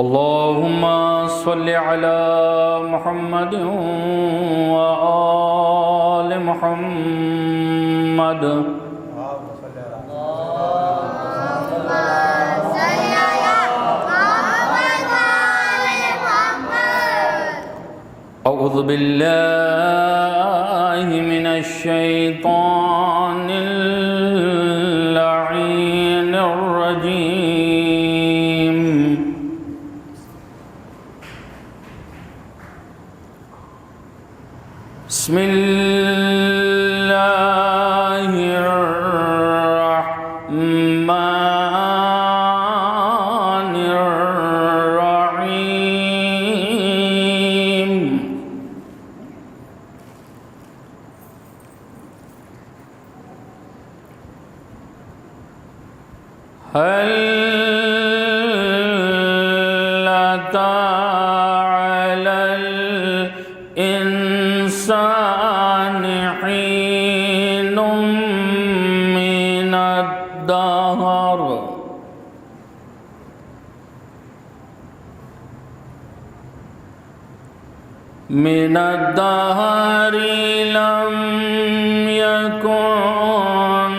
اللهم صل على محمد وآل محمد. أعوذ بالله من الشيطان اللعين الرجيم. بسم الله الرحمن الرحيم. هل أتى على الإنسان حين من الدهر لم يكن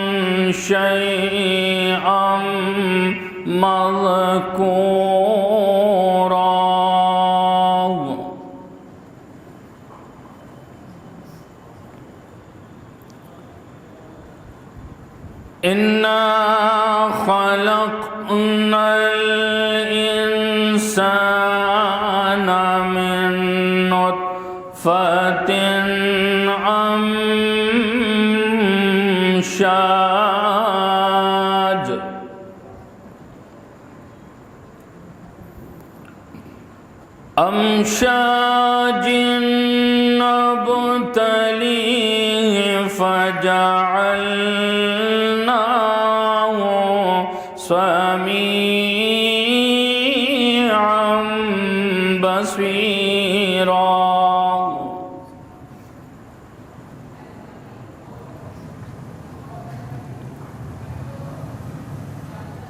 شيئا مذكورا. إنا خلقنا الإنسان من نطفة أمشاج نبتليه فجعلناه سميعا بصيرا.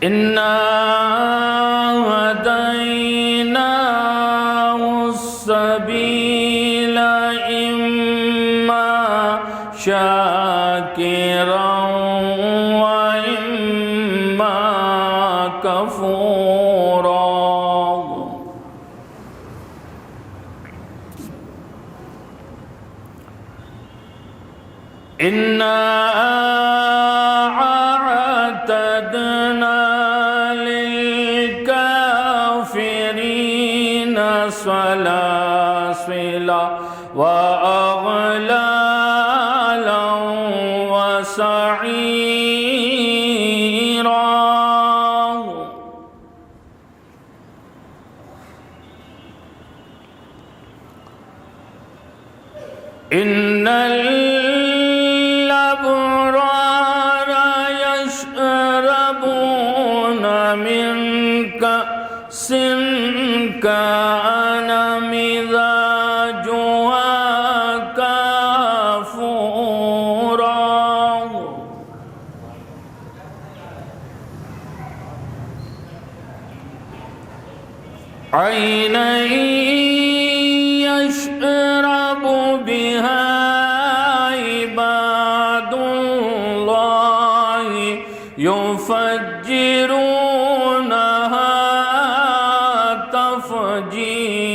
إنا هديناه السبيل إما شاكرا وإما كفورا. إنا أعتدنا للكافرين سلاسل وأغلالا وسعيرا. إن الأبرار يشربون من كأس كان مزاجها كافورا. عينا يشرب بها عباد الله يفجرونها تفجيرا.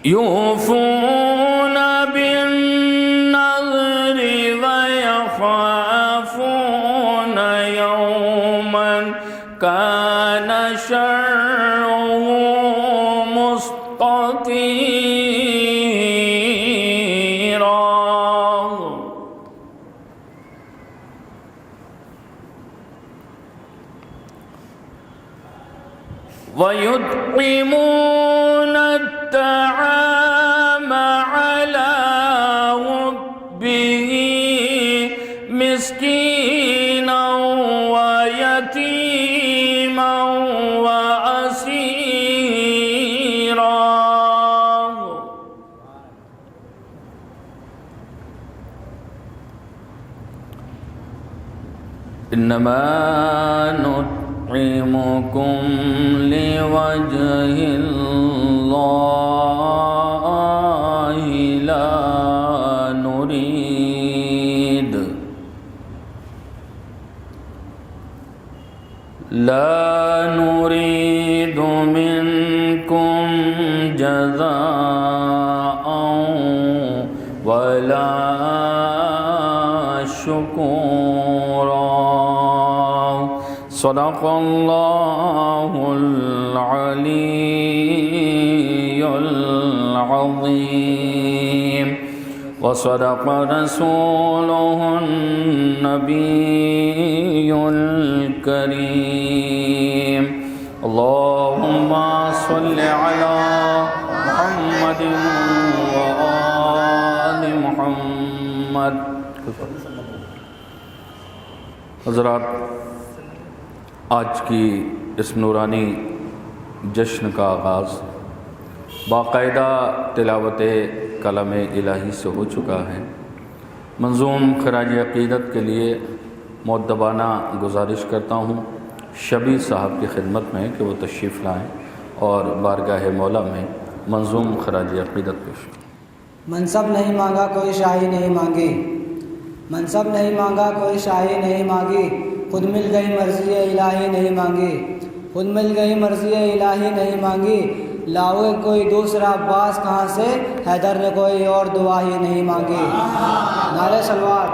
يوفون بالنذر ويخافون يوما كان شره مستطيرا. ويطعمون الطعام على حبه مسكينا ويتيما وأسيرا. انما نطعمكم لوجه الله لا نريد منكم جزاء ولا شكورا صدق الله العلي العظيم وصدق رسوله النبي الكريم اللهم صل على محمد وآل محمد. حضرات، آج کی اس نورانی جشن کا آغاز باقاعدہ تلاوت کلام الہی سے ہو چکا ہے. منظوم خراج عقیدت کے لیے مؤدبانہ گزارش کرتا ہوں شبیر صاحب کی خدمت میں کہ وہ تشریف لائیں اور بارگاہ مولا میں منظوم خراج عقیدت پیش کریں. منصب نہیں مانگا کوئی شاہی نہیں مانگی، منصب نہیں مانگا کوئی شاہی نہیں مانگی، خود مل گئی مرضی الہی نہیں مانگی، خود مل گئی مرضی الہی نہیں مانگی. لاؤ کوئی دوسرا عباس کہاں سے، حیدر نے کوئی اور دعا ہی نہیں مانگی. نعرہ صلوات.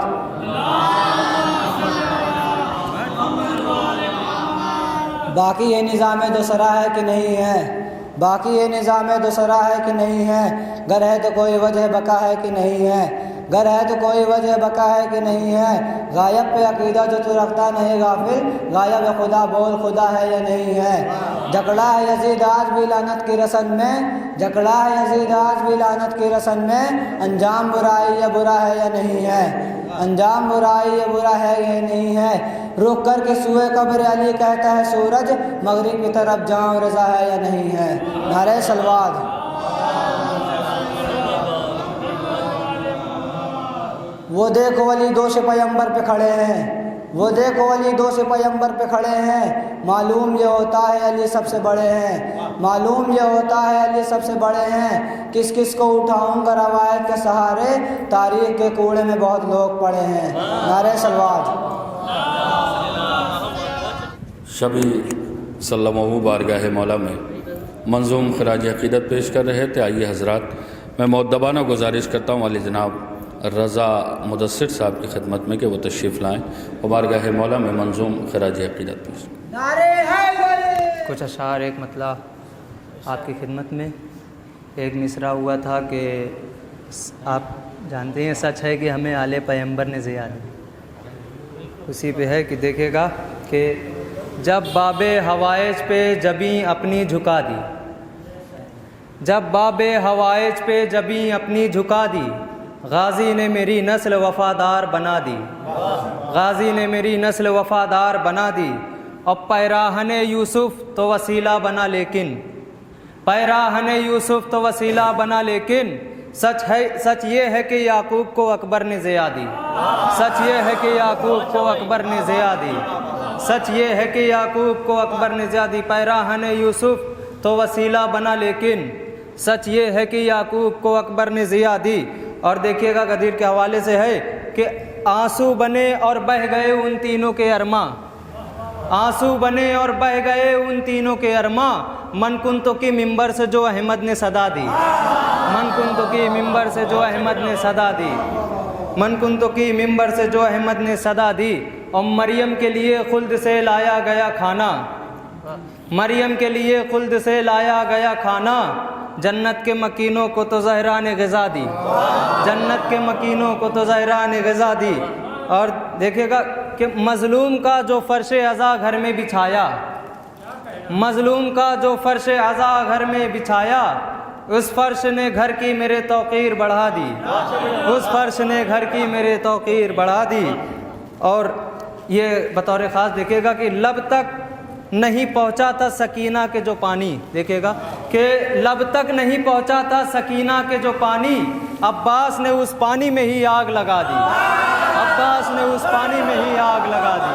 باقی یہ نظام دوسرا ہے کہ نہیں ہے، باقی یہ نظام دوسرا ہے کہ نہیں ہے، گر ہے تو کوئی وجہ بقا ہے کہ نہیں ہے، گر ہے تو کوئی وجہ بقا ہے کہ نہیں ہے. غائب پہ عقیدہ جو تو رکھتا نہیں غافل، غائب خدا بول خدا ہے یا نہیں ہے. جکڑا ہے یزید آج بھی لعنت کی رسن میں، جکڑا ہے یزید آج بھی لعنت کی رسن میں، انجام برائی یا برا ہے یا نہیں ہے، انجام برائی یا برا ہے یا نہیں ہے. رک کر کے سوئے قبر علی کہتا ہے سورج، مغرب کی طرف جاؤں رضا ہے یا نہیں ہے. نعرہ صلوات. وہ دیکھو علی دو سے پیمبر پہ کھڑے ہیں، وہ دیکھو علی دو سے پیمبر پہ کھڑے ہیں، معلوم یہ ہوتا ہے علی سب سے بڑے ہیں، معلوم یہ ہوتا ہے علی سب سے بڑے ہیں. کس کس کو اٹھاؤں گا روایت کے سہارے، تاریخ کے کوڑے میں بہت لوگ پڑے ہیں. نعرہ صلوات. شبی سلمہ بارگاہ مولا میں منظوم خراج عقیدت پیش کر رہے تھے. آئیے حضرات، میں مؤدبانہ گزارش کرتا ہوں علی جناب رضا مدثر صاحب کی خدمت میں کہ وہ تشریف لائیں اور بارگاہ مولا میں منظوم خراج عقیدت پیش کریں. کچھ اشعار ایک مطلع آپ کی خدمت میں. ایک مصرع ہوا تھا کہ آپ جانتے ہیں سچ ہے کہ ہمیں آل پیمبر نے ضیاء دی، اسی پہ ہے کہ دیکھے گا کہ جب باب حوائج پہ جبیں اپنی جھکا دی، جب باب حوائج پہ جبیں اپنی جھکا دی، غازی نے میری نسل وفادار بنا دی، غازی نے میری نسل وفادار بنا دی. اب پیراہن یوسف تو وسیلہ بنا لیکن، پیراہن یوسف تو وسیلہ بنا لیکن، سچ یہ ہے کہ یعقوب کو اکبر نے ضیاء دی، سچ یہ ہے کہ یعقوب کو اکبر نے ضیاء دی، سچ یہ ہے کہ یعقوب کو اکبر نے ضیاء دی. پیراہن یوسف تو وسیلہ بنا لیکن، سچ یہ ہے کہ یعقوب کو اکبر نے ضیاء دی. اور دیکھیے گا غدیر کے حوالے سے ہے کہ آنسو بنے اور بہہ گئے ان تینوں کے ارماں، آنسو بنے اور بہہ گئے ان تینوں کے ارماں، من کنتو کی ممبر سے جو احمد نے صدا دی، من کنتو کی ممبر سے جو احمد نے صدا دی، من کنتو کی ممبر سے جو احمد نے صدا دی. اور مریم کے لیے خلد سے لایا گیا کھانا، مریم کے لیے خلد سے لایا گیا کھانا، جنت کے مکینوں کو تو زہرا نے غذا دی، جنت کے مکینوں کو تو زہرا نے غذا دی. اور دیکھے گا کہ مظلوم کا جو فرش عزا گھر میں بچھایا، مظلوم کا جو فرش عزا گھر میں بچھایا، اس فرش نے گھر کی میرے توقیر بڑھا دی، اس فرش نے گھر کی میرے توقیر بڑھا دی. اور یہ بطور خاص دیکھے گا کہ لب تک نہیں پہنچا تھا سکینہ کے جو پانی، دیکھے گا کہ لب تک نہیں پہنچا تھا سکینہ کے جو پانی، عباس نے اس پانی میں ہی آگ لگا دی، عباس نے اس پانی میں ہی آگ لگا دی.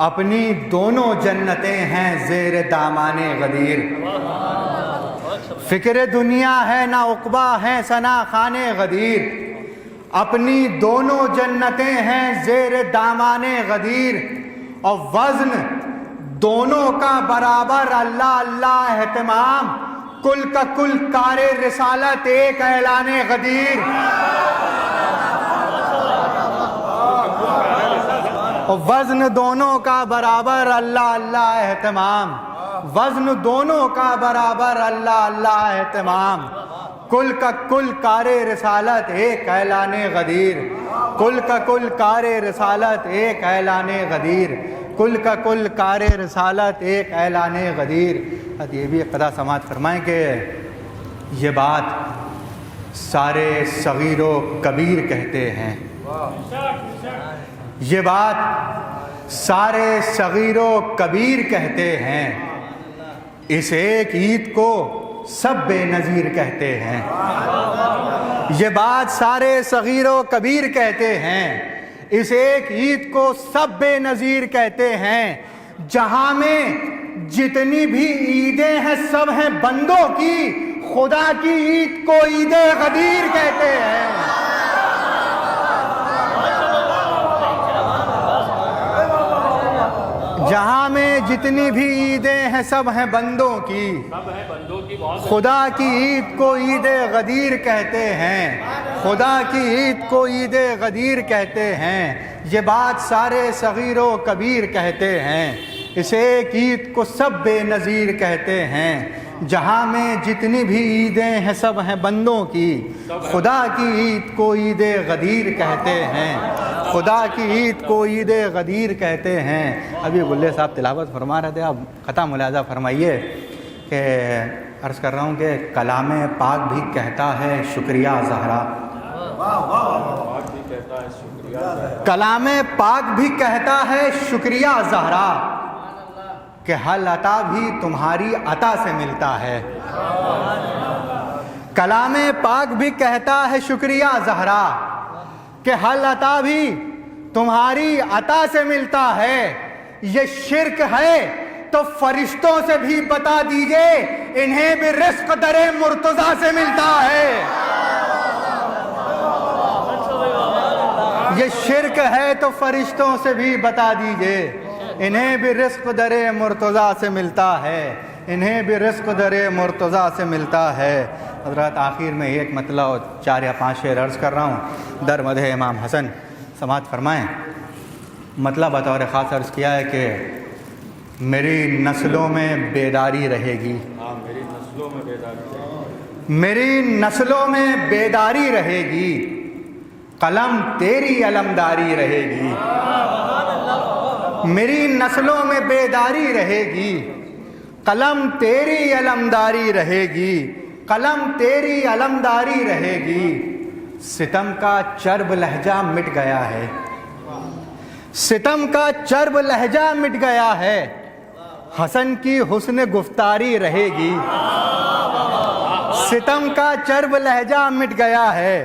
اپنی دونوں جنتیں ہیں زیر دامان غدیر. فکر دنیا ہے نہ عقبہ ہے ثنا خان غدیر. اپنی دونوں جنتیں ہیں زیر دامان غدیر. اور وزن دونوں کا برابر اللہ اللہ اہتمام. کل کا کل کار رسالت ایک اعلان غدیر. اور وزن دونوں کا برابر اللہ اللہ اہتمام. وزن دونوں کا برابر اللہ اللہ اہتمام. کل کا کل کار رسالت ایک اعلان غدیر. کل کا کل کار رسالت ایک اعلان غدیر. کل کا کل کار رسالت ایک اعلان غدیر. یہ بھی قضا سماعت فرمائیں کہ یہ بات سارے صغیر و کبیر کہتے ہیں. یہ بات سارے صغیر و کبیر کہتے ہیں. اس ایک عید کو سب بے نظیر کہتے ہیں. یہ بات سارے صغیر و کبیر کہتے ہیں. اس ایک عید کو سب بے نظیر کہتے ہیں. جہاں میں جتنی بھی عیدیں ہیں سب ہیں بندوں کی. خدا کی عید کو عید غدیر کہتے ہیں. جہاں میں جتنی بھی عیدیں ہیں سب ہیں بندوں کی. خدا کی عید کو عید غدیر کہتے ہیں. خدا کی عید کو عید غدیر کہتے ہیں. یہ بات سارے صغیر و کبیر کہتے ہیں. اس ایک عید کو سب بے نظیر کہتے ہیں. جہاں میں جتنی بھی عیدیں ہیں سب ہیں بندوں کی. خدا کی عید کو عید غدیر کہتے ہیں. خدا کی عید کو عید غدیر کہتے ہیں. ابھی گلے صاحب تلاوت فرما رہے تھے, آپ خطا ملاحظہ فرمائیے کہ عرض کر رہا ہوں کہ کلام پاک بھی کہتا ہے شکریہ زہرا. کلام پاک بھی کہتا ہے شکریہ زہرا کہ حل عطا بھی تمہاری عطا سے ملتا ہے. کلام پاک بھی کہتا ہے شکریہ زہرا کہ حل عطا بھی تمہاری عطا سے ملتا ہے. یہ شرک ہے تو فرشتوں سے بھی بتا دیجئے انہیں بھی رزق در مرتضیٰ سے ملتا ہے. یہ شرک ہے تو فرشتوں سے بھی بتا دیجئے انہیں بھی رزق در مرتضیٰ سے ملتا ہے. انہیں بھی رزق در مرتضیٰ سے ملتا ہے. حضرات آخر میں ایک مطلب 4 یا 5 شعر عرض کر رہا ہوں در مدح امام حسن, سماعت فرمائیں. مطلب بطور خاص عرض کیا ہے کہ میری نسلوں میں بیداری رہے گی. میری نسلوں میں بیداری رہے گی. قلم تیری علمداری رہے گی. میری نسلوں میں بیداری رہے گی. قلم تیری علمداری رہے گی. قلم تیری علمداری رہے گی. ستم کا چرب لہجہ مٹ گیا ہے. ستم کا چرب لہجہ مٹ گیا ہے. حسن کی حسن گفتاری رہے گی. ستم کا چرب لہجہ مٹ گیا ہے.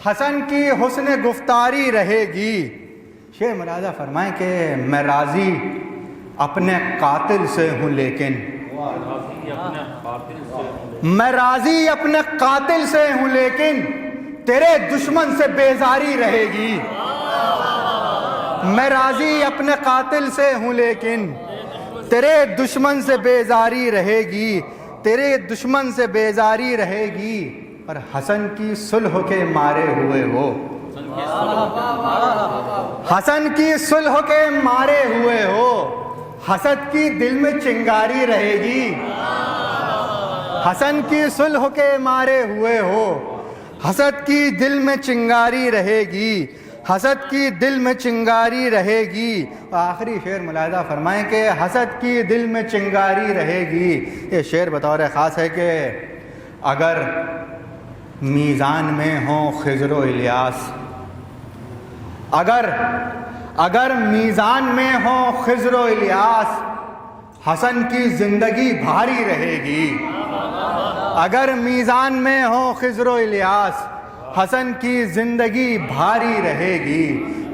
حسن کی حسن گفتاری رہے گی. شعر ملاحظہ فرمائیں کہ میں راضی اپنے قاتل سے ہوں لیکن میں راضی اپنے قاتل سے ہوں لیکن تیرے دشمن سے بیزاری رہے گی. میں راضی اپنے قاتل سے ہوں لیکن تیرے دشمن سے بیزاری رہے گی. تیرے دشمن سے بیزاری رہے گی. اور حسن کی صلح کے مارے ہوئے ہو. حسن کی صلح کے مارے ہوئے ہو. حسد کی دل میں چنگاری رہے گی. حسن کی صلح کے مارے ہوئے ہو. حسد کی دل میں چنگاری رہے گی. حسد کی دل میں چنگاری رہے گی. آخری شعر ملاحظہ فرمائیں کہ حسد کی دل میں چنگاری رہے گی. یہ شعر بطور خاص ہے کہ اگر میزان میں ہوں خضر و الیاس, اگر میزان میں ہوں خضر و الیاس, حسن کی زندگی بھاری رہے گی. اگر میزان میں ہوں خضر و الیاس, حسن کی زندگی بھاری رہے گی.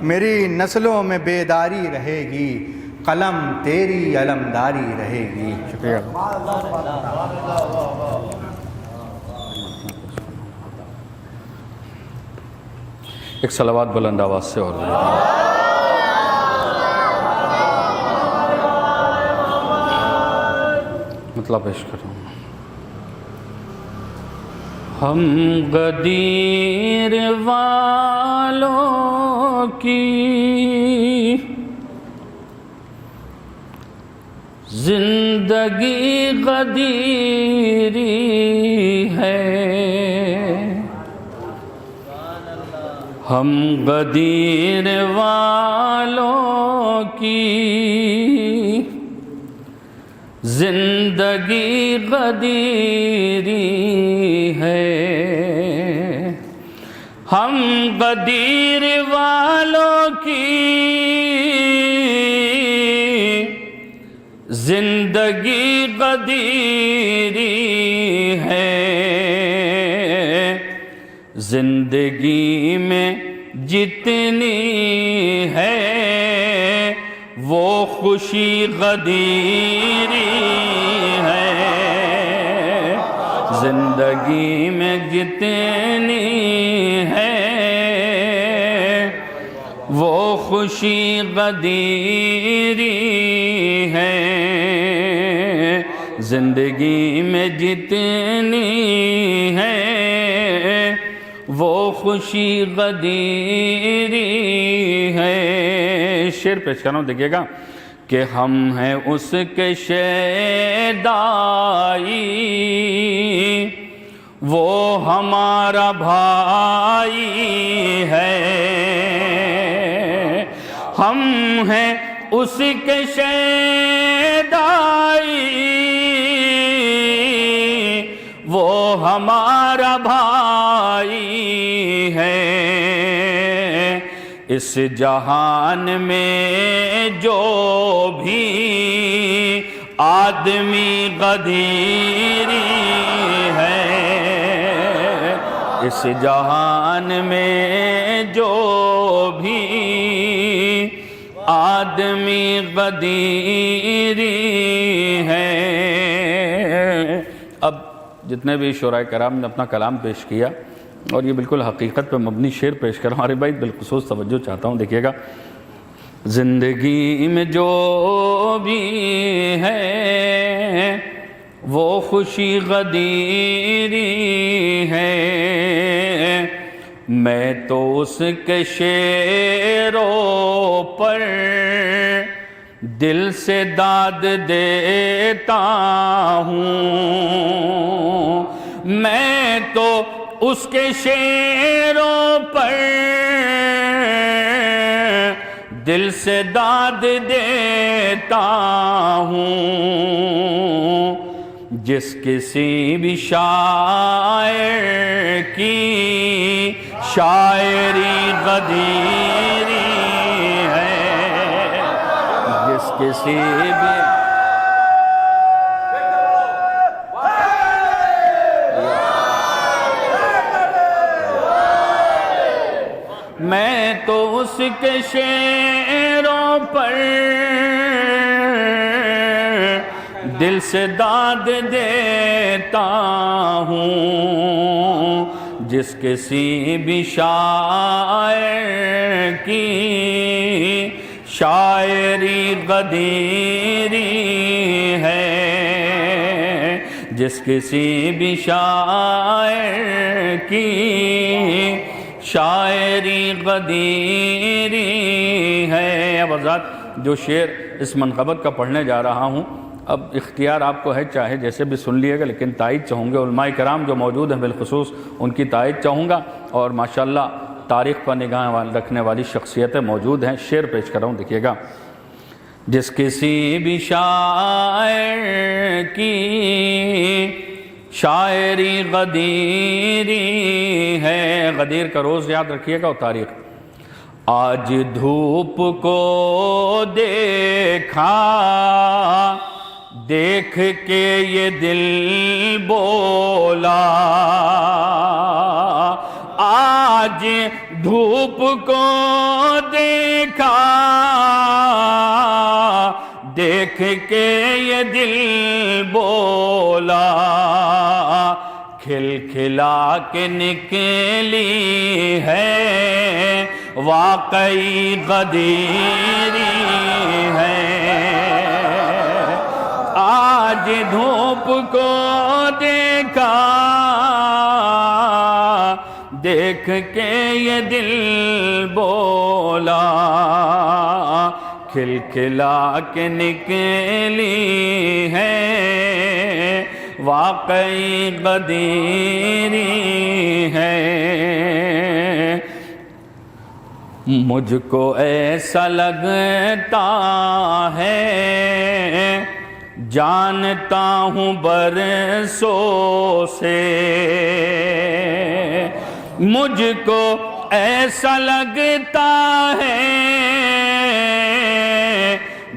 میری نسلوں میں بیداری رہے گی. قلم تیری علمداری رہے گی. شکریہ. ایک صلوات بلند آواز سے اور مطلب پیش کروں. ہم غدیر والوں کی زندگی غدیری ہے. ہم غدیر والوں کی زندگی غدیری ہے. ہم غدیر والوں کی زندگی غدیری ہے. زندگی میں جتنی ہے وہ خوشی غدیری ہے. زندگی میں جتنی ہے وہ خوشی غدیری ہے. زندگی میں جتنی ہے وہ خوشی غدیری ہے. شعر پیش کر رہا ہوں، دیکھیے گا کہ ہم ہیں اس کے شیدائی، وہ ہمارا بھائی ہے. ہم ہیں اس کے شیدائی، وہ ہمارا بھائی ہے. اس جہان میں جو بھی آدمی غدیری ہے، اس جہان میں جو بھی آدمی غدیری ہے. اب جتنے بھی شعراء کرام نے اپنا کلام پیش کیا اور یہ بالکل حقیقت پہ مبنی شعر پیش کر رہا ہوں، ہمارے بھائی بالخصوص توجہ چاہتا ہوں. دیکھیے گا، زندگی میں جو بھی ہے وہ خوشی غدیری ہے. میں تو اس کے شعروں پر دل سے داد دیتا ہوں. میں تو اس کے شعروں پر دل سے داد دیتا ہوں. جس کسی بھی شاعر کی شاعری غدیری ہے، جس کسی بھی میں تو اس کے شعروں پر دل سے داد دیتا ہوں. جس کسی بھی شاعر کی شاعری غدیری ہے، جس کسی بھی شاعر کی شاعری غدیری ہے. اب حضرات جو شعر اس منقبت کا پڑھنے جا رہا ہوں، اب اختیار آپ کو ہے، چاہے جیسے بھی سن لیے گا، لیکن تائید چاہوں گے. علماء کرام جو موجود ہیں بالخصوص ان کی تائید چاہوں گا، اور ماشاءاللہ تاریخ پر نگاہ رکھنے والی شخصیتیں موجود ہیں. شعر پیش کر رہا ہوں، دیکھیے گا. جس کسی بھی شاعر کی شاعری غدیری ہے. غدیر کا روز یاد رکھیے گا اور تاریخ. آج دھوپ کو دیکھا، دیکھ کے یہ دل بولا. آج دھوپ کو دیکھا، دیکھ کے یہ دل بولا، کھل کھلا کے نکلی ہے واقعی غدیری ہے۔ آج دھوپ کو دیکھا، دیکھ کے یہ دل بولا، کھل کھلا کے نکلی ہے واقعی غدیری ہے۔ مجھ کو ایسا لگتا ہے جانتا ہوں برسوں سے، مجھ کو ایسا لگتا ہے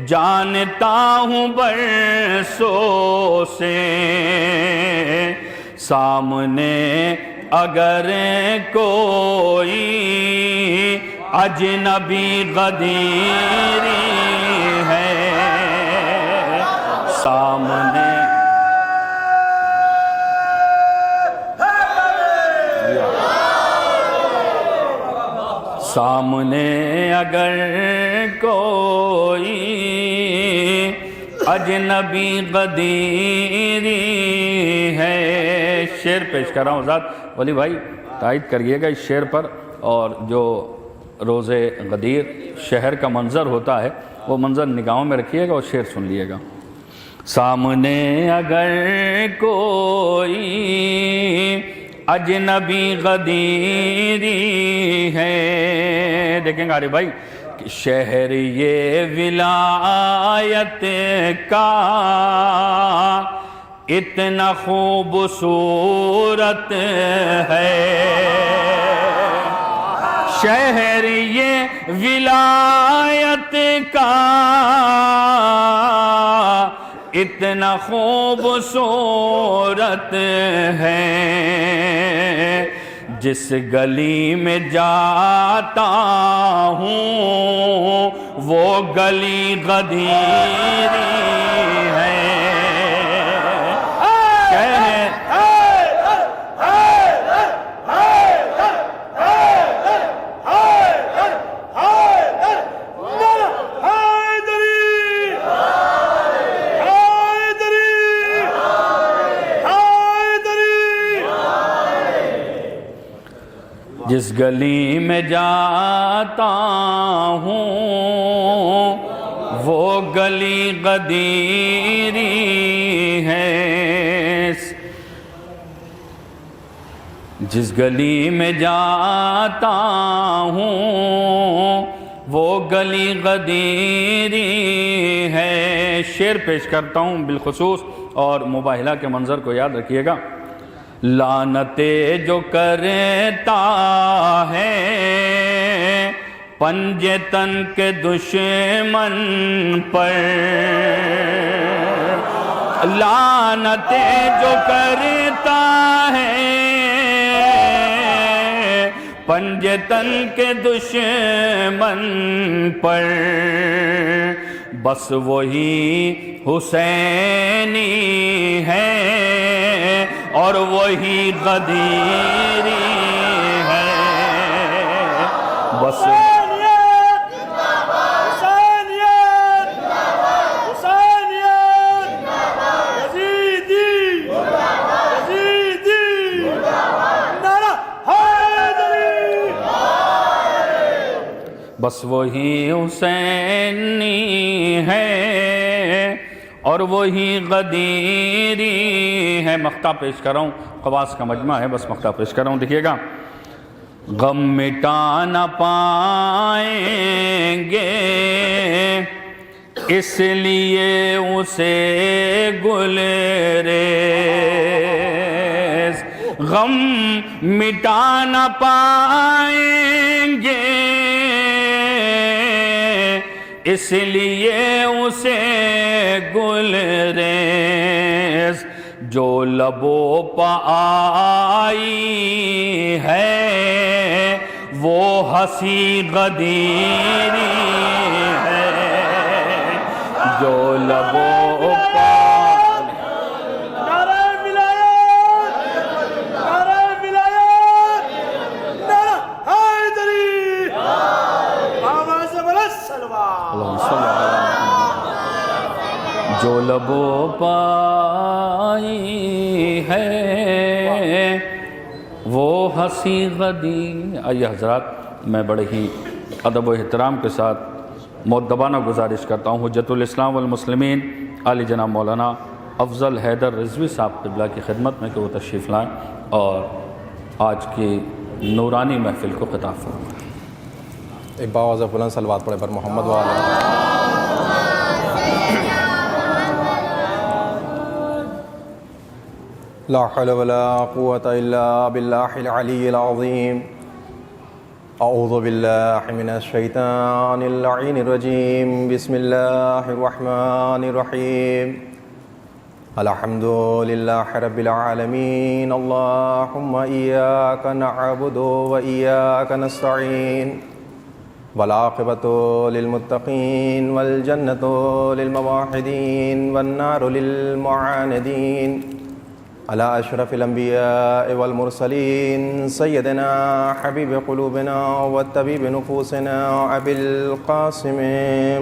جانتا ہوں برسوں سے، سامنے اگر کوئی اجنبی غدیری ہے، سامنے سامنے اگر کوئی اجنبی غدیری ہے۔ شعر پیش کر رہا ہوں ذات ولی بھائی، تائید کریے گا اس شعر پر، اور جو روز غدیر شہر کا منظر ہوتا ہے وہ منظر نگاہوں میں رکھیے گا اور شعر سن لیے گا۔ سامنے اگر کوئی اجنبی غدیری ہے، دیکھیں گے عارف بھائی، شہر یہ ولایت کا اتنا خوبصورت ہے، شہر یہ ولایت کا اتنا خوبصورت ہے، جس گلی میں جاتا ہوں وہ گلی غدیری ہے۔ جس گلی میں جاتا ہوں وہ گلی غدیری ہے، جس گلی میں جاتا ہوں وہ گلی غدیری ہے۔ شعر پیش کرتا ہوں بالخصوص، اور مباہلہ کے منظر کو یاد رکھیے گا۔ لعنتیں جو کرتا ہے پنجے تن کے دشمن پر، لعنتیں جو کرتا ہے پنجے تن کے دشمن پر، بس وہی حسینی ہے اور وہی غدیری ہے، بس بس وہی حسینی ہے اور وہی غدیری ہے۔ مقطع پیش کر رہا ہوں، قواس کا مجمع ہے، بس مقطع پیش کر رہا ہوں، دیکھیے گا۔ غم مٹا نہ پائیں گے اس لیے اسے گلریز، غم مٹا نہ پائیں گے اس لیے اسے گلریز، جو لبوں پہ آئی ہے وہ ہنسی غدیری ہے جو لبوں پر نعرہ ولایت، نعرہ ولایت، نعرہ حیدری، آواز بلند صلوات۔ اللہم صلی علی محمد۔ جو لبوں پائی ہے وہ ہنسی غدی۔ آئیے حضرات، میں بڑے ہی ادب و احترام کے ساتھ مؤدبانہ گزارش کرتا ہوں حجت الاسلام والمسلمین علی جناب مولانا افضل حیدر رضوی صاحب قبلہ کی خدمت میں کہ وہ تشریف لائیں اور آج کی نورانی محفل کو خطاب فرمائیں۔ ایک باوازہ بلند صلوات پڑھے پر محمد وعلیہ۔ لا حول ولا قوة الا باللہ العلی العظیم۔ اعوذ باللہ من الشیطان اللعین الرجیم۔ بسم اللہ الرحمن الرحیم۔ الحمد للہ رب العالمین۔ اللہم ایاک نعبد و ایاک نستعین، والعاقبۃ للمتقین والجنۃ للموحدین والنار للمعاندین۔ علی اشرف الانبیاء والمرسلین سیدنا حبیب قلوبنا والطبیب نفوسنا ابی القاسم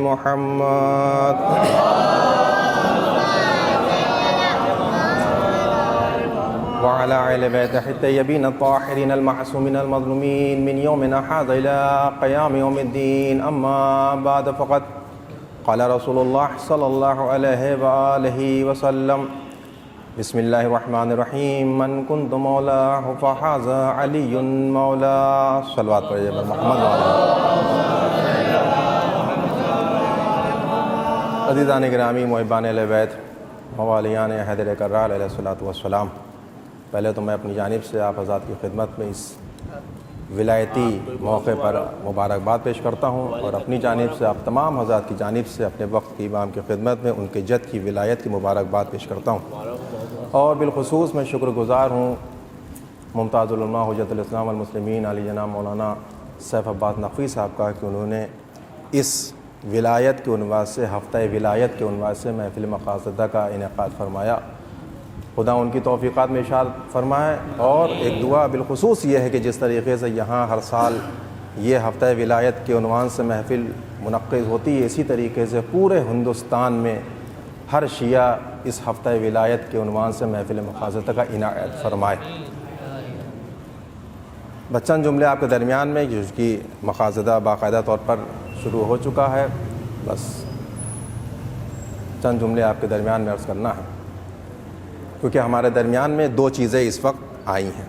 محمد وعلى أهل بيته الطيبين الطاهرين المعصومين المظلومين من يومنا هذا إلى قيام يوم الدين. أما بعد فقد قال رسول الله صلى الله عليه وآله وسلم: بسم الله الرحمن الرحيم. من كنت مولاه فهذا علي مولاه. صلوات پڑھیے محمد وعلیہ۔ عزیزان گرامی، محبان اہل بیت، موالیان حیدر کرار علیہ الصلوۃ والسلام، پہلے تو میں اپنی جانب سے آپ حضرات کی خدمت میں اس ولایتی موقع پر مبارکباد پیش کرتا ہوں، اور اپنی جانب سے آپ تمام حضرات کی جانب سے اپنے وقت کی امام کی خدمت میں ان کے جد کی ولایت کی مبارکباد پیش کرتا ہوں۔ اور بالخصوص میں شکر گزار ہوں ممتاز العلماء حجت الاسلام والمسلمین علی جناب مولانا سیف عباس نقوی صاحب کا کہ انہوں نے اس ولایت کے عنوان سے، ہفتہ ولایت کے عنوان سے محفل مقاصدہ کا انعقاد فرمایا۔ خدا ان کی توفیقات میں ارشاد فرمائے، اور ایک دعا بالخصوص یہ ہے کہ جس طریقے سے یہاں ہر سال یہ ہفتہ ولایت کے عنوان سے محفل منعقد ہوتی ہے، اسی طریقے سے پورے ہندوستان میں ہر شیعہ اس ہفتہ ولایت کے عنوان سے محفل مقاصدہ کا انعقاد فرمائے۔ بچند جملے آپ کے درمیان میں جس کی مقاصدہ باقاعدہ طور پر شروع ہو چکا ہے، بس چند جملے آپ کے درمیان میں عرض کرنا ہے، کیونکہ ہمارے درمیان میں دو چیزیں اس وقت آئی ہیں،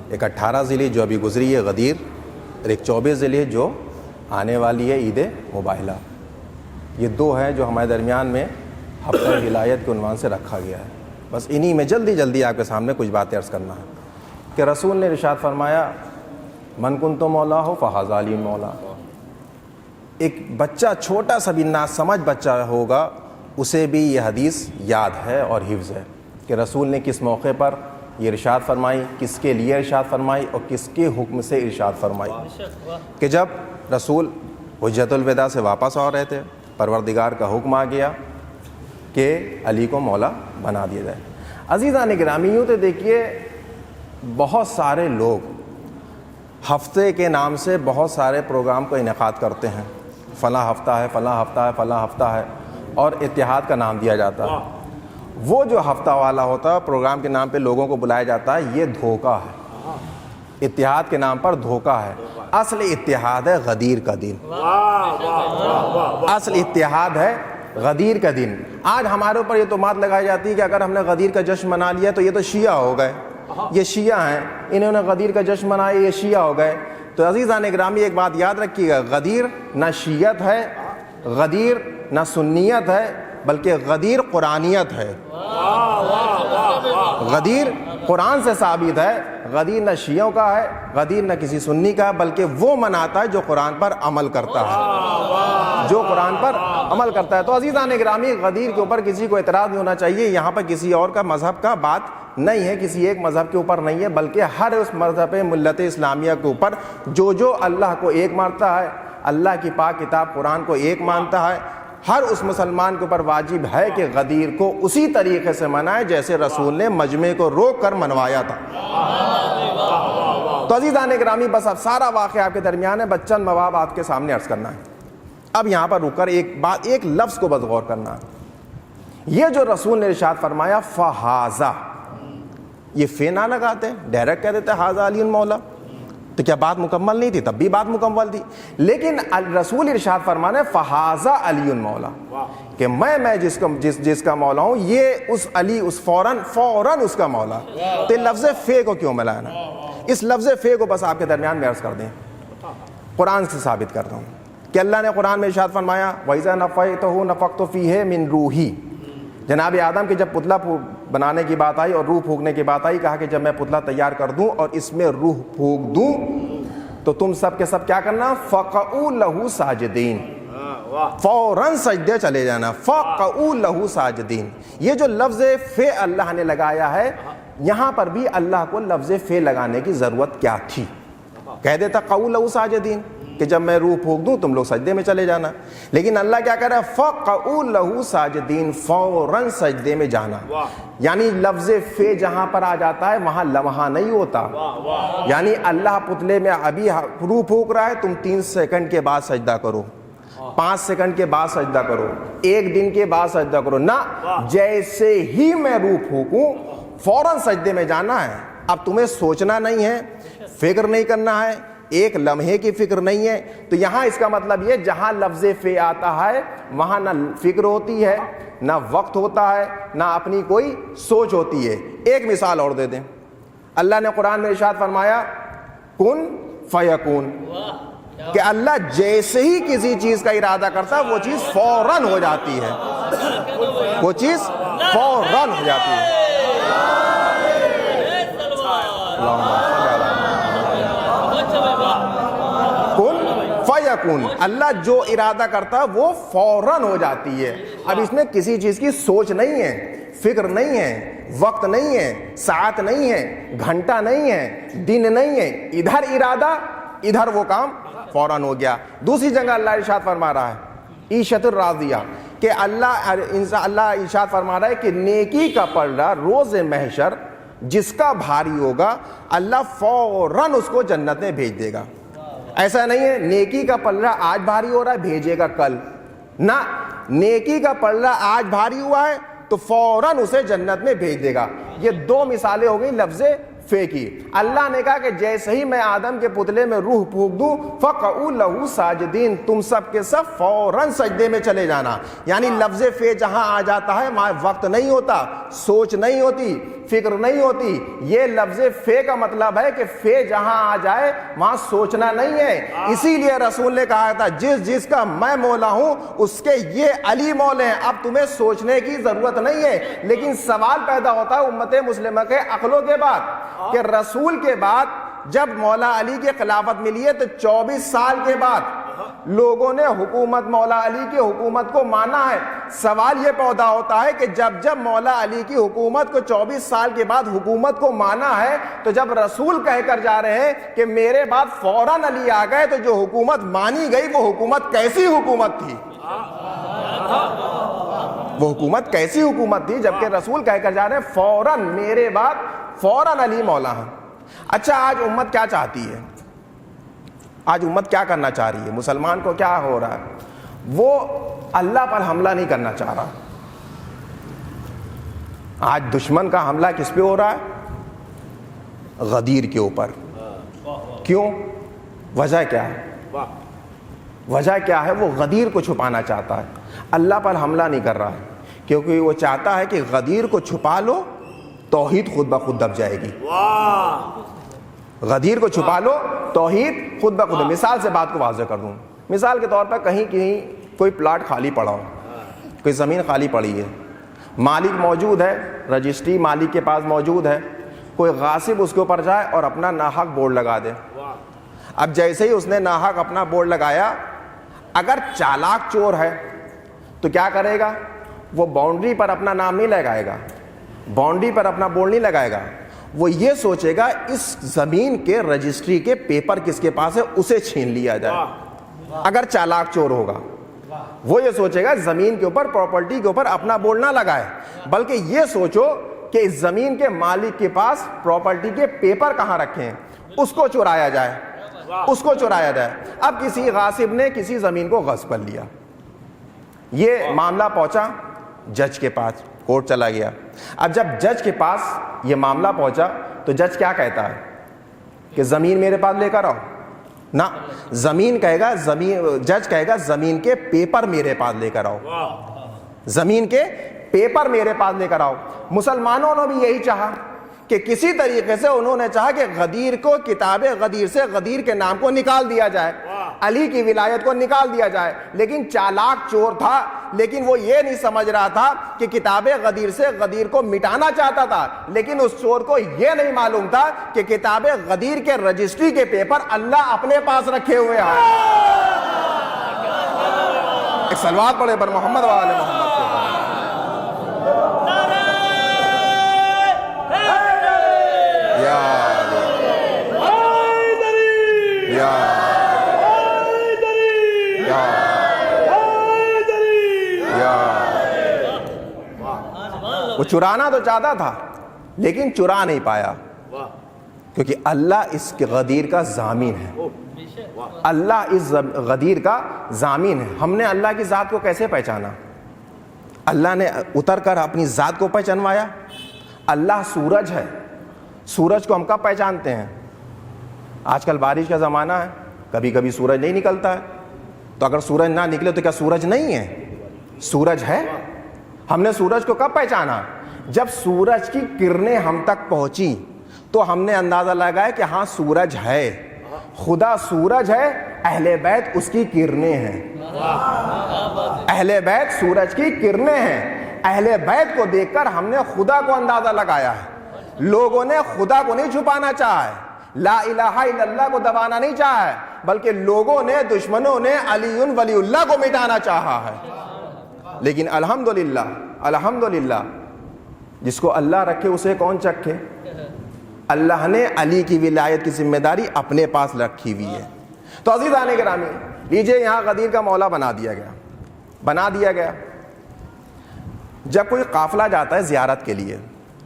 ایک 18 ذیلی جو ابھی گزری ہے غدیر، اور ایک 24 ذیلی جو آنے والی ہے عید مباہلہ۔ یہ دو ہیں جو ہمارے درمیان میں ہفتہ ولایت کے عنوان سے رکھا گیا ہے۔ بس انہی میں جلدی جلدی آپ کے سامنے کچھ باتیں عرض کرنا ہے کہ رسول نے ارشاد فرمایا: من کنت مولاه فهذا علی مولا۔ ایک بچہ چھوٹا سا بھی ناسمجھ بچہ ہوگا اسے بھی یہ حدیث یاد ہے اور حفظ ہے کہ رسول نے کس موقع پر یہ ارشاد فرمائی، کس کے لیے ارشاد فرمائی اور کس کے حکم سے ارشاد فرمائی۔ کہ جب رسول حجت الوداع سے واپس آ رہے تھے، پروردگار کا حکم آ گیا کہ علی کو مولا بنا دیا جائے۔ عزیزان گرامی، یوں تو دیکھیے بہت سارے لوگ ہفتے کے نام سے بہت سارے پروگرام کا انعقاد کرتے ہیں، فلاں ہفتہ ہے، فلاں ہفتہ ہے، فلاں ہفتہ ہے، اور اتحاد کا نام دیا جاتا ہے۔ وہ جو ہفتہ والا ہوتا ہے پروگرام کے نام پہ لوگوں کو بلایا جاتا ہے، یہ دھوکہ ہے، اتحاد کے نام پر دھوکہ ہے۔ اصل اتحاد ہے غدیر کا دن، اصل اتحاد ہے غدیر کا دن۔ آج ہمارے اوپر یہ تہمات لگائی جاتی ہے کہ اگر ہم نے غدیر کا جشن منا لیا تو یہ تو شیعہ ہو گئے، یہ شیعہ ہیں، انہوں نے غدیر کا جشن منایا، یہ شیعہ ہو گئے۔ تو عزیزان گرامی ایک بات یاد رکھیے گا، غدیر نہ شیعت ہے، غدیر نہ سنیت ہے، بلکہ غدیر قرآنیت ہے۔ غدیر قرآن سے ثابت ہے، غدیر نہ شیعوں کا ہے، غدیر نہ کسی سنی کا ہے، بلکہ وہ مناتا ہے جو قرآن پر عمل کرتا ہے، جو قرآن پر عمل کرتا ہے۔ تو عزیزان گرامی، غدیر کے اوپر کسی کو اعتراض نہیں ہونا چاہیے، یہاں پر کسی اور کا مذہب کا بات نہیں ہے کسی ایک مذہب کے اوپر نہیں ہے، بلکہ ہر اس مذہب ملت اسلامیہ کے اوپر جو اللہ کو ایک مانتا ہے، اللہ کی پاک کتاب قرآن کو ایک مانتا ہے، ہر اس مسلمان کے اوپر واجب ہے کہ غدیر کو اسی طریقے سے منائے جیسے رسول نے مجمع کو روک کر منوایا تھا۔ تو عزیزان گرامی، بس اب سارا واقعہ آپ کے درمیان ہے، بس چند مواد آپ کے سامنے عرض کرنا ہے۔ اب یہاں پر رک کر ایک لفظ کو بس غور کرنا ہے۔ یہ جو رسول نے ارشاد فرمایا فہذا، یہ فے نہ لگاتے، ڈائریکٹ کہہ دیتے ہذا علی مولا، تو کیا بات مکمل نہیں تھی؟ تب بھی بات مکمل تھی، لیکن رسول ارشاد فرمانے فہذا علی مولا، کہ میں جس کا مولا ہوں، یہ اس علی، اس فوراً اس کا مولا۔ تو لفظ فے کو کیوں ملانا؟ اس لفظ فے کو بس آپ کے درمیان میں عرض کر دیں، قرآن سے ثابت کرتا ہوں کہ اللہ نے قرآن میں ارشاد فرمایا وَإِذَا نَفَخْتُ نَفَخْتُ فِيهِ مِن روحی۔ جناب آدم کی جب پتلا بنانے کی بات آئی اور روح پھونکنے کی بات آئی، کہا کہ جب میں پتلا تیار کر دوں اور اس میں روح پھونک دوں تو تم سب کے سب کیا کرنا؟ فَقَعُوا لَهُ سَاجِدِينَ، فوراً سجدے چلے جانا۔ فَقَعُوا لَهُ سَاجِدِينَ، یہ جو لفظ فے اللہ نے لگایا ہے، یہاں پر بھی اللہ کو لفظ فے لگانے کی ضرورت کیا تھی؟ کہہ دیتا قَعُوا لَهُ سَاجِدِينَ کہ جب میں روح پھونک دوں تم لوگ سجدے میں چلے جانا، لیکن اللہ کیا کہہ رہا ہے؟ فَقَعُوا لَهُ سَاجِدِينَ، فوراً سجدے میں جانا۔ یعنی لفظ فے جہاں پر آ جاتا ہے وہاں لمحہ نہیں ہوتا، یعنی اللہ پتلے میں ابھی روح پھونک رہا ہے، تم 3 سیکنڈ کے بعد سجدہ کرو، 5 سیکنڈ کے بعد سجدہ کرو، 1 دن کے بعد سجدہ کرو، نہ، جیسے ہی میں روح پھونکوں فوراً سجدے میں جانا ہے۔ اب تمہیں سوچنا نہیں ہے، فکر نہیں کرنا ہے، ایک لمحے کی فکر نہیں ہے۔ تو یہاں اس کا مطلب یہ، جہاں لفظ فے آتا ہے وہاں نہ فکر ہوتی ہے، نہ وقت ہوتا ہے، نہ اپنی کوئی سوچ ہوتی ہے۔ ایک مثال اور دے دیں، اللہ نے قرآن میں ارشاد فرمایا کن فیکون، کہ اللہ جیسے ہی کسی چیز کا ارادہ کرتا ہے وہ چیز فوراً ہو جاتی ہے، وہ چیز فوراً ہو جاتی ہے۔ فیکون، اللہ جو ارادہ کرتا ہے وہ فوراً ہو جاتی ہے۔ اب اس میں کسی چیز کی سوچ نہیں ہے، فکر نہیں ہے، وقت نہیں ہے، ساعت نہیں ہے، گھنٹہ نہیں ہے، دن نہیں ہے، ادھر ارادہ ادھر وہ کام فوراً ہو گیا۔ دوسری جگہ اللہ ارشاد فرما رہا ہے عیشت الراضیہ، کہ اللہ ارشاد فرما رہا ہے کہ نیکی کا پلڑا روز محشر جس کا بھاری ہوگا اللہ فوراً اس کو جنت میں بھیج دے گا۔ ایسا نہیں ہے نیکی کا پلڑا آج بھاری ہو رہا ہے بھیجے گا کل، نہ، نیکی کا پلڑا آج بھاری ہوا ہے تو فوراً اسے جنت میں بھیج دے گا۔ یہ 2 مثالیں ہو گئی لفظ فے کی۔ اللہ نے کہا کہ جیسے ہی میں آدم کے پتلے میں روح پھونک دوں فَقَعُوا لَهُ سَاجِدِينَ، تم سب کے سب فوراً سجدے میں چلے جانا۔ یعنی لفظ فے جہاں آ جاتا ہے وہاں وقت نہیں ہوتا، سوچ نہیں ہوتی، فکر نہیں ہوتی۔ یہ لفظ فے کا مطلب ہے کہ فے جہاں آ جائے وہاں سوچنا نہیں ہے۔ اسی لیے رسول نے کہا تھا جس کا میں مولا ہوں اس کے یہ علی مولا ہیں۔ اب تمہیں سوچنے کی ضرورت نہیں ہے، لیکن سوال پیدا ہوتا ہے امت مسلمہ کے عقلوں کے بعد کہ رسول کے بعد جب مولا علی کی خلافت ملی ہے تو 24 سال کے بعد لوگوں نے حکومت مولا علی کی حکومت کو مانا ہے۔ سوال یہ پیدا ہوتا ہے کہ جب مولا علی کی حکومت کو 24 سال کے بعد حکومت کو مانا ہے تو جب رسول کہہ کر جا رہے ہیں کہ میرے بعد فوراً علی آ گئے، تو جو حکومت مانی گئی وہ حکومت کیسی حکومت تھی؟ وہ حکومت کیسی حکومت تھی جبکہ رسول کہہ کر جا رہے ہیں فوراً میرے بعد فوراً علی مولا ہیں۔ اچھا، آج امت کیا چاہتی ہے؟ آج امت کیا کرنا چاہ رہی ہے؟ مسلمان کو کیا ہو رہا ہے؟ وہ اللہ پر حملہ نہیں کرنا چاہ رہا۔ آج دشمن کا حملہ کس پہ ہو رہا ہے؟ غدیر کے اوپر۔ کیوں؟ وجہ کیا ہے؟ وجہ کیا ہے؟ وہ غدیر کو چھپانا چاہتا ہے، اللہ پر حملہ نہیں کر رہا ہے، کیونکہ وہ چاہتا ہے کہ غدیر کو چھپا لو توحید خود بخود دب جائے گی۔ غدیر کو چھپا لو توحید خود بخود۔ مثال سے بات کو واضح کر دوں، مثال کے طور پر کہیں کوئی پلاٹ خالی پڑا ہو، کوئی زمین خالی پڑی ہے، مالک موجود ہے، رجسٹری مالک کے پاس موجود ہے، کوئی غاصب اس کے اوپر جائے اور اپنا ناحق بورڈ لگا دے۔ اب جیسے ہی اس نے ناحق اپنا بورڈ لگایا، اگر چالاک چور ہے تو کیا کرے گا؟ وہ باؤنڈری پر اپنا نام نہیں لگائے گا، باؤنڈری پر اپنا بورڈ نہیں لگائے گا، وہ یہ سوچے گا اس زمین کے رجسٹری کے پیپر کس کے پاس ہے اسے چھین لیا جائے. اگر چالاک چور ہوگا وہ یہ سوچے گا زمین کے اوپر، پراپرٹی کے اوپر اپنا بورڈ نہ لگائے، بلکہ یہ سوچو کہ اس زمین کے مالک کے پاس پراپرٹی کے پیپر کہاں رکھے ہیں، اس کو چرایا جائے، اس کو چرایا جائے. اب کسی غاصب نے کسی زمین کو غصب کر لیا، یہ معاملہ پہنچا جج کے پاس، کورٹ چلا گیا. اب جب جج کے پاس یہ معاملہ پہنچا تو جج کیا کہتا ہے کہ زمین میرے پاس لے کر آؤ؟ نہ، زمین کہے گا، جج کہے گا زمین کے پیپر میرے پاس لے کر آؤ، زمین کے پیپر میرے پاس لے کر آؤ. مسلمانوں نے بھی یہی چاہا کہ کسی طریقے سے انہوں نے چاہا کہ غدیر کو کتاب غدیر سے غدیر کے نام کو نکال دیا جائے، علی کی ولایت کو نکال دیا جائے. لیکن چالاک چور تھا، لیکن وہ یہ نہیں سمجھ رہا تھا کہ کتاب غدیر سے غدیر کو مٹانا چاہتا تھا. لیکن اس چور کو یہ نہیں معلوم تھا کہ کتاب غدیر کے رجسٹری کے پیپر اللہ اپنے پاس رکھے ہوئے ہیں. ایک صلوات پڑھے پر محمد و آل محمد. وہ چرانا تو چاہتا تھا لیکن چرا نہیں پایا، کیونکہ اللہ اس غدیر کا ضامن ہے، اللہ اس غدیر کا ضامن ہے. ہم نے اللہ کی ذات کو کیسے پہچانا؟ اللہ نے اتر کر اپنی ذات کو پہچانوایا. اللہ سورج ہے، سورج کو ہم کب پہچانتے ہیں؟ آج کل بارش کا زمانہ ہے، کبھی کبھی سورج نہیں نکلتا ہے، تو اگر سورج نہ نکلے تو کیا سورج نہیں ہے؟ سورج ہے. ہم نے سورج کو کب پہچانا؟ جب سورج کی کرنیں ہم تک پہنچی تو ہم نے اندازہ لگایا کہ ہاں سورج ہے، خدا سورج ہے، اہل بیت اس کی کرنیں ہیں، اہل بیت سورج کی کرنیں ہیں. اہل بیت کو دیکھ کر ہم نے خدا کو اندازہ لگایا ہے. لوگوں نے خدا کو نہیں چھپانا چاہا ہے، لا الہ الا اللہ کو دبانا نہیں چاہا ہے، بلکہ لوگوں نے، دشمنوں نے علی ولی اللہ کو مٹانا چاہا ہے. لیکن الحمدللہ، الحمدللہ جس کو اللہ رکھے اسے کون چکھے؟ اللہ نے علی کی ولایت کی ذمہ داری اپنے پاس رکھی ہوئی ہے. تو عزیزان گرامی لیجئے، یہاں غدیر کا مولا بنا دیا گیا. جب کوئی قافلہ جاتا ہے زیارت کے لیے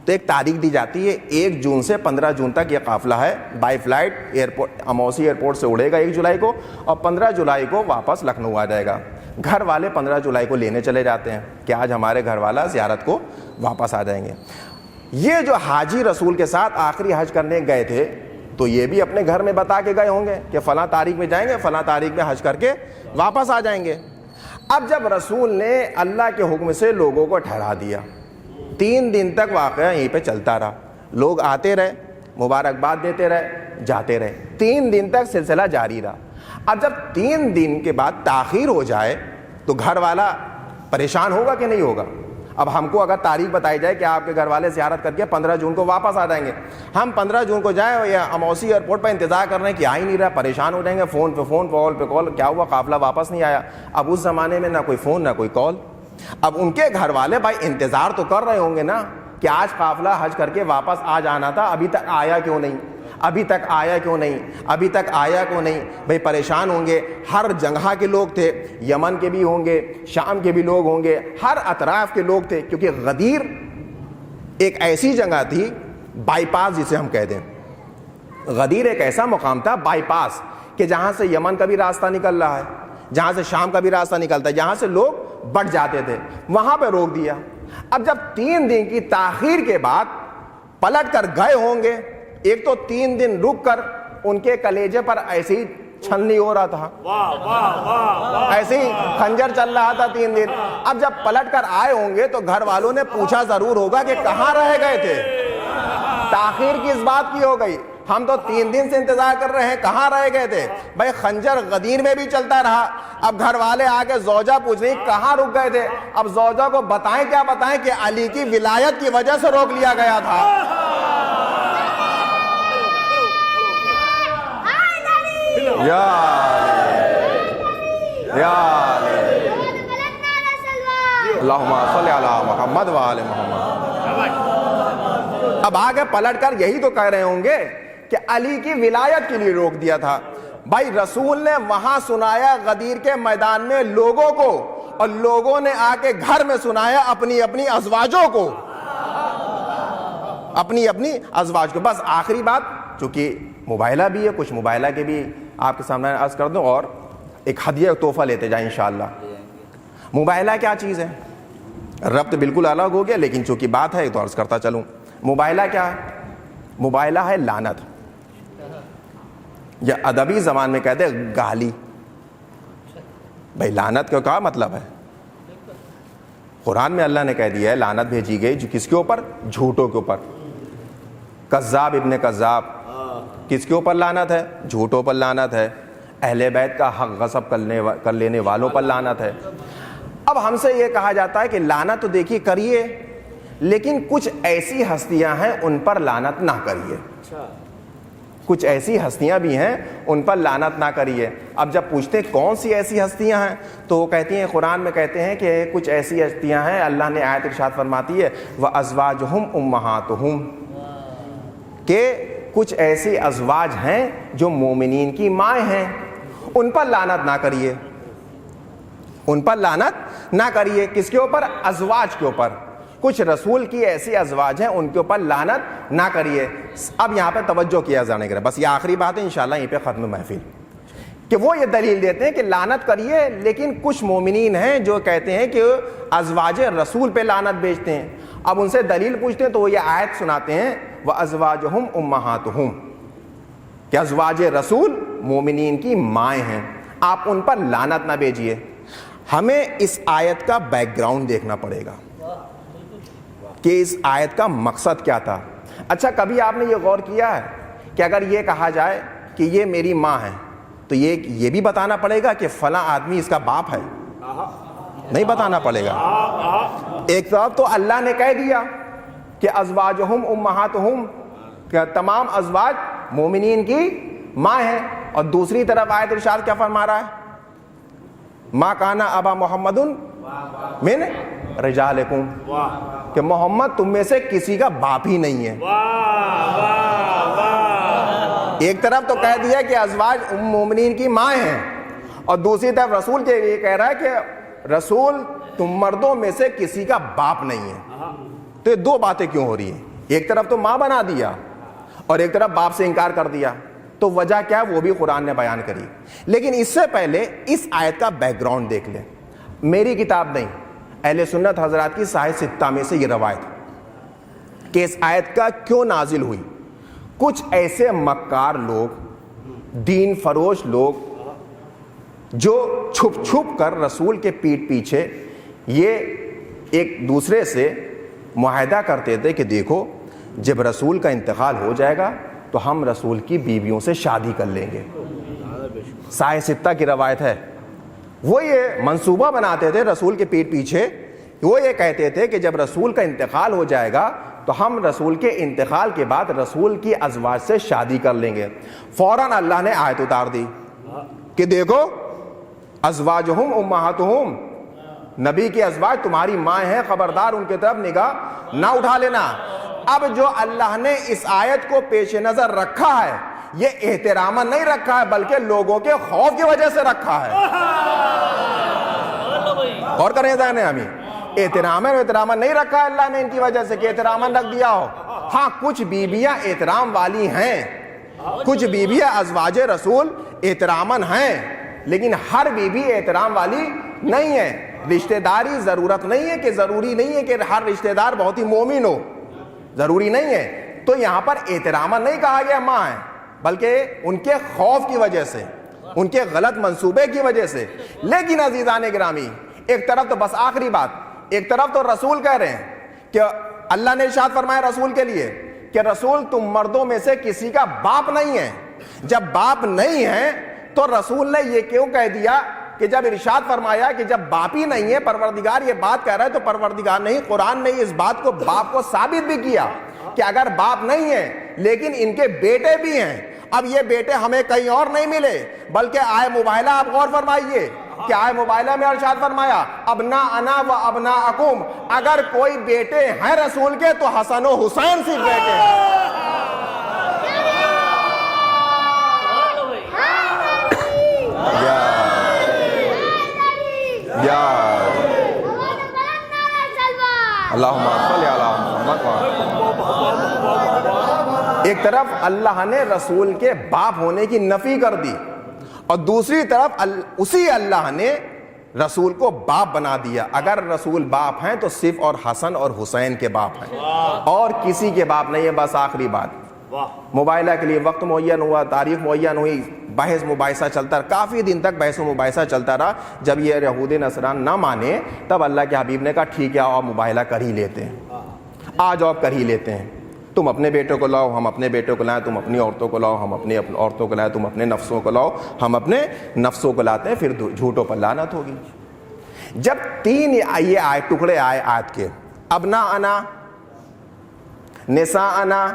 تو ایک تاریخ دی جاتی ہے، 1 جون سے 15 جون تک یہ قافلہ ہے. بائی فلائٹ ایئرپورٹ، اموسی ایئرپورٹ سے اڑے گا 1 جولائی کو، اور 15 جولائی کو واپس لکھنؤ آ جائے گا. گھر والے 15 جولائی کو لینے چلے جاتے ہیں کہ آج ہمارے گھر والا زیارت کو واپس آ جائیں گے. یہ جو حاجی رسول کے ساتھ آخری حج کرنے گئے تھے تو یہ بھی اپنے گھر میں بتا کے گئے ہوں گے کہ فلاں تاریخ میں جائیں گے، فلاں تاریخ میں حج کر کے واپس آ جائیں گے. اب جب رسول نے اللہ کے حکم سے لوگوں کو ٹھہرا دیا، 3 دن تک واقعہ یہیں پہ چلتا رہا. لوگ آتے رہے، مبارکباد دیتے رہے، جاتے رہے. 3 دن تک سلسلہ جاری رہا. اب جب 3 دن کے بعد تاخیر ہو جائے تو گھر والا پریشان ہوگا کہ نہیں ہوگا؟ اب ہم کو اگر تاریخ بتائی جائے کہ آپ کے گھر والے زیارت کر کے 15 جون کو واپس آ جائیں گے، ہم 15 جون کو جائیں یا اموسی ایئرپورٹ پہ انتظار کر رہے ہیں کہ آ ہی نہیں رہا، پریشان ہو جائیں گے. فون پہ فون، کال پہ کال، کیا ہوا قافلہ واپس نہیں آیا. اب اس زمانے میں نہ کوئی فون نہ کوئی کال. اب ان کے گھر والے بھائی انتظار تو کر رہے ہوں گے نا کہ آج قافلہ حج کر کے واپس آ جانا تھا، ابھی تک آیا کیوں نہیں، ابھی تک آیا کیوں نہیں، ابھی تک آیا کیوں نہیں. بھائی پریشان ہوں گے. ہر جگہ کے لوگ تھے، یمن کے بھی ہوں گے، شام کے بھی لوگ ہوں گے، ہر اطراف کے لوگ تھے، کیونکہ غدیر ایک ایسی جگہ تھی، بائی پاس جسے ہم کہہ دیں. غدیر ایک ایسا مقام تھا بائی پاس کہ جہاں سے یمن کا بھی راستہ نکل رہا ہے، جہاں سے شام کا بھی راستہ نکلتا ہے، جہاں سے لوگ بٹ جاتے تھے، وہاں پہ روک دیا. اب جب 3 دن کی تاخیر کے بعد پلٹ کر گئے ہوں گے، ایک تو 3 دن رک کر ان کے کلیجے پر ایسے ہی چھلنی ہو رہا تھا، ایسے ہی خنجر چل رہا تھا 3 دن. اب جب پلٹ کر آئے ہوں گے تو گھر والوں نے پوچھا ضرور ہوگا کہ کہاں رہ گئے تھے، تاخیر کس بات کی ہو گئی، ہم تو 3 دن سے انتظار کر رہے ہیں، کہاں رہ گئے تھے. بھائی خنجر غدیر میں بھی چلتا رہا. اب گھر والے آ کے زوجہ پوچھ رہی کہاں رک گئے تھے. اب زوجہ کو بتائیں کیا بتائیں کہ علی کی ولایت کی وجہ سے روک لیا گیا تھا. یا اللہم صلی علی محمد و آل محمد. اب آگے پلٹ کر یہی تو کہہ رہے ہوں گے کہ علی کی ولایت کے لیے روک دیا تھا. بھائی رسول نے وہاں سنایا غدیر کے میدان میں لوگوں کو, اور لوگوں نے آ کے گھر میں سنایا اپنی اپنی ازواجوں کو, اپنی اپنی ازواج کو. بس آخری بات, چونکہ مباہلہ بھی ہے, کچھ مباہلہ کے بھی آپ کے سامنے عرض کر دوں, اور ایک ہدیہ تحفہ لیتے جائیں انشاءاللہ. مباہلہ کیا چیز ہے؟ ربط بالکل الگ ہو گیا, لیکن چونکہ بات ہے تو عرض کرتا چلوں. مباہلہ کیا ہے؟ مباہلہ ہے لعنت, یا ادبی زبان میں کہتے ہیں گالی. بھائی لعنت کا کیا مطلب ہے؟ قرآن میں اللہ نے کہہ دیا ہے لعنت بھیجی گئی جو کس کے اوپر؟ جھوٹوں کے اوپر. کذاب ابن کذاب, کس کے اوپر لعنت ہے؟ جھوٹوں پر لعنت ہے. اہل بیت کا حق غصب کر لینے والوں پر لعنت ہے. اب ہم سے یہ کہا جاتا ہے کہ لعنت تو دیکھیے کریے, لیکن کچھ ایسی ہستیاں ہیں ان پر لعنت نہ کریے. کچھ ایسی ہستیاں بھی ہیں ان پر لعنت نہ کریے. اب جب پوچھتے ہیں کون سی ایسی ہستیاں ہیں, تو وہ کہتی ہیں, قرآن میں کہتے ہیں کہ کچھ ایسی ہستیاں ہیں, اللہ نے آیت ارشاد فرماتی ہے وَأَزْوَاجُهُمْ أُمَّهَاتُهُمْ, کہ کچھ ایسی ازواج ہیں جو مومنین کی مائیں ہیں, ان پر لعنت نہ کریے. ان پر لعنت نہ کریے. کس کے اوپر؟ ازواج کے اوپر. کچھ رسول کی ایسی ازواج ہیں ان کے اوپر لعنت نہ کریے. اب یہاں پہ توجہ کیا جانے کے, بس یہ آخری بات ہے انشاءاللہ, یہیں پہ ختم محفل, کہ وہ یہ دلیل دیتے ہیں کہ لعنت کریے, لیکن کچھ مومنین ہیں جو کہتے ہیں کہ ازواج رسول پہ لعنت بھیجتے ہیں. اب ان سے دلیل پوچھتے ہیں تو وہ یہ آیت سناتے ہیں وَأَزْوَاجُهُمْ أُمَّهَاتُهُمْ, کہ ازواج رسول مومنین کی مائیں ہیں, آپ ان پر لعنت نہ بھیجیے. ہمیں اس آیت کا بیک گراؤنڈ دیکھنا پڑے گا کہ اس آیت کا مقصد کیا تھا. اچھا کبھی آپ نے یہ غور کیا ہے کہ اگر یہ کہا جائے کہ یہ میری ماں ہے, تو یہ بھی بتانا پڑے گا کہ فلاں آدمی اس کا باپ ہے؟ نہیں بتانا پڑے گا. ایک طرف تو اللہ نے کہہ دیا کہ ازواجہم امہاتہم, کہ تمام ازواج مومنین کی ماں ہیں, اور دوسری طرف آیت ارشاد کیا فرما رہا ہے؟ ما کان ابا محمد من رجالکم, کہ محمد تم میں سے کسی کا باپ ہی نہیں ہے. ایک طرف تو کہہ دیا کہ ازواج مومنین کی ماں ہیں, اور دوسری طرف رسول کے یہ کہہ رہا ہے کہ رسول تم مردوں میں سے کسی کا باپ نہیں ہے. تو یہ دو باتیں کیوں ہو رہی ہیں؟ ایک طرف تو ماں بنا دیا اور ایک طرف باپ سے انکار کر دیا. تو وجہ کیا ہے وہ بھی قرآن نے بیان کری. لیکن اس سے پہلے اس آیت کا بیک گراؤنڈ دیکھ لیں. میری کتاب نہیں, اہل سنت حضرات کی صحیح ستہ میں سے یہ روایت کہ اس آیت کا کیوں نازل ہوئی. کچھ ایسے مکار لوگ, دین فروش لوگ, جو چھپ چھپ کر رسول کے پیٹھ پیچھے یہ ایک دوسرے سے معاہدہ کرتے تھے کہ دیکھو جب رسول کا انتقال ہو جائے گا تو ہم رسول کی بیویوں سے شادی کر لیں گے. صحیح ستہ کی روایت ہے. وہ یہ منصوبہ بناتے تھے رسول کے پیٹھ پیچھے, وہ یہ کہتے تھے کہ جب رسول کا انتقال ہو جائے گا تو ہم رسول کے انتقال کے بعد رسول کی ازواج سے شادی کر لیں گے. فوراً اللہ نے آیت اتار دی کہ دیکھو ازواجہم امہاتہم, نبی کی ازواج تمہاری ماں ہیں, خبردار ان کی طرف نگاہ نہ اٹھا لینا. اب جو اللہ نے اس آیت کو پیش نظر رکھا ہے, یہ احتراماً نہیں رکھا ہے بلکہ لوگوں کے خوف کی وجہ سے رکھا ہے. اور کریں ذہن ہمیں, احتراماً نہیں رکھا ہے اللہ نے ان کی وجہ سے کہ احتراماً رکھ دیا ہو. ہاں کچھ بیویاں احترام والی ہیں, کچھ بیویاں ازواج رسول احتراماً ہیں, لیکن ہر بیوی احترام والی نہیں ہے. رشتہ داری ضرورت نہیں ہے کہ ضروری نہیں ہے کہ ہر رشتہ دار بہت ہی مومن ہو, ضروری نہیں ہے. تو یہاں پر احتراماً نہیں کہا گیا ماں ہے, بلکہ ان کے خوف کی وجہ سے, ان کے غلط منصوبے کی وجہ سے. لیکن عزیزان گرامی, ایک طرف تو بس آخری بات, ایک طرف تو رسول کہہ رہے ہیں کہ اللہ نے ارشاد فرمایا رسول کے لیے کہ رسول تم مردوں میں سے کسی کا باپ نہیں ہے. جب باپ نہیں ہے تو رسول نے یہ کیوں کہہ دیا کہ جب ارشاد فرمایا کہ جب باپ ہی نہیں ہے, پروردگار یہ بات کہہ رہا ہے, تو پروردگار نہیں, قرآن نے اس بات کو باپ کو ثابت بھی کیا کہ اگر باپ نہیں ہے لیکن ان کے بیٹے بھی ہیں. اب یہ بیٹے ہمیں کہیں اور نہیں ملے, بلکہ آئے مباہلہ آپ غور فرمائیے, کیا ہے موبائلہ میں ارشاد فرمایا ابنا انا و ابنا اکم، اگر کوئی بیٹے ہیں رسول کے تو حسن و حسین صرف بیٹے ہیں۔ اللہم صلی علی محمد۔ ایک طرف اللہ نے رسول کے باپ ہونے کی نفی کر دی اور دوسری طرف اسی اللہ نے رسول کو باپ بنا دیا۔ اگر رسول باپ ہیں تو صرف اور حسن اور حسین کے باپ ہیں اور کسی کے باپ نہیں ہے۔ بس آخری بات، موبائلہ کے لیے وقت معین ہوا، تاریخ معین ہوئی، بحث مباحثہ چلتا رہا، کافی دن تک بحث و مباحثہ چلتا رہا۔ جب یہ یہود نصران نہ مانے تب اللہ کے حبیب نے کہا ٹھیک ہے آپ مباہلہ کر ہی لیتے ہیں، آج آپ کر ہی لیتے ہیں، تم اپنے بیٹے کو لاؤ ہم اپنے بیٹے کو لائیں، تم اپنی عورتوں کو لاؤ ہم اپنی عورتوں کو لائیں، تم اپنے نفسوں کو لاؤ ہم اپنے نفسوں کو لاتے ہیں، پھر جھوٹوں پر لعنت ہوگی۔ جب تین یہ آئے ٹکڑے آئے آیت کے، ابنا انا، نساء انا،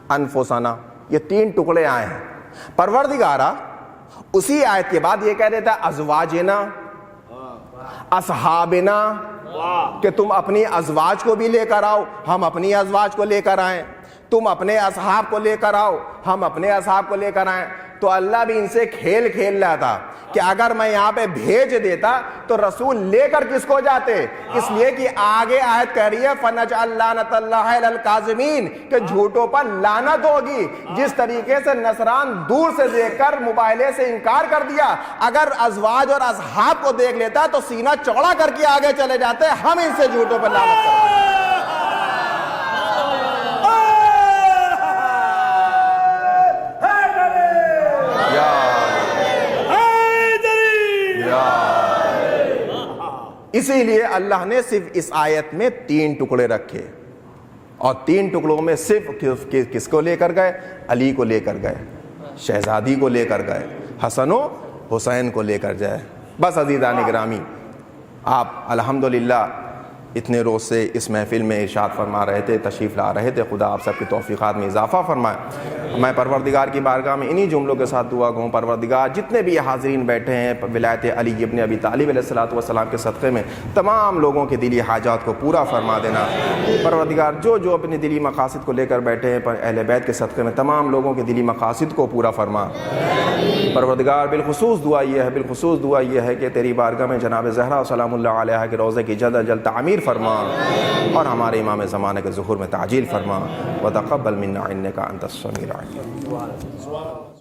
انفسنا، یہ تین ٹکڑے آئے ہیں، پروردگارہ اسی آیت کے بعد یہ کہہ دیتا ہے ازواجنا، اصحابنا، کہ تم اپنی ازواج کو بھی لے کر آؤ ہم اپنی ازواج کو لے کر آئیں، تم اپنے اصحاب کو لے کر آؤ ہم اپنے اصحاب کو لے کر آئیں۔ تو اللہ بھی ان سے کھیل کھیل رہا تھا کہ اگر میں یہاں پہ بھیج دیتا تو رسول لے کر کس کو جاتے، اس لیے کہ آگے آیت کہہ رہی ہے فَنَجْعَلْ لَعْنَتَ اللَّهِ عَلَى الْكَاذِبِينَ، کہ جھوٹوں پر لعنت ہوگی۔ جس طریقے سے نصران دور سے دیکھ کر موبائلے سے انکار کر دیا، اگر ازواج اور اصحاب کو دیکھ لیتا تو سینہ چوڑا کر کے آگے چلے جاتے، ہم ان سے جھوٹوں پر لعنت کرتے۔ اسی لیے اللہ نے صرف اس آیت میں تین ٹکڑے رکھے اور تین ٹکڑوں میں صرف کس کو لے کر گئے؟ علی کو لے کر گئے، شہزادی کو لے کر گئے، حسن و حسین کو لے کر جائے۔ بس عزیزان گرامی، آپ الحمدللہ اتنے روز سے اس محفل میں ارشاد فرما رہے تھے، تشریف لا رہے تھے، خدا آپ سب کی توفیقات میں اضافہ فرمائے۔ میں پروردگار کی بارگاہ میں انہی جملوں کے ساتھ دعا گوں، پروردگار جتنے بھی حاضرین بیٹھے ہیں ولایت علی ابن ابی طالب علیہ الصلوۃ والسلام کے صدقے میں تمام لوگوں کے دلی حاجات کو پورا فرما دینا۔ پروردگار جو جو اپنے دلی مقاصد کو لے کر بیٹھے ہیں اہل بیت کے صدقے میں تمام لوگوں کے دلی مقاصد کو پورا فرما۔ پروردگار بالخصوص دعا یہ ہے کہ تیری بارگاہ میں جناب زہرا سلام اللہ علیہا کے روضے کی جلد از جلد تعمیر فرما اور ہمارے امام زمانہ کے ظہور میں تعجیل فرما۔ وتقبل منا انک انت السمیع العلیم۔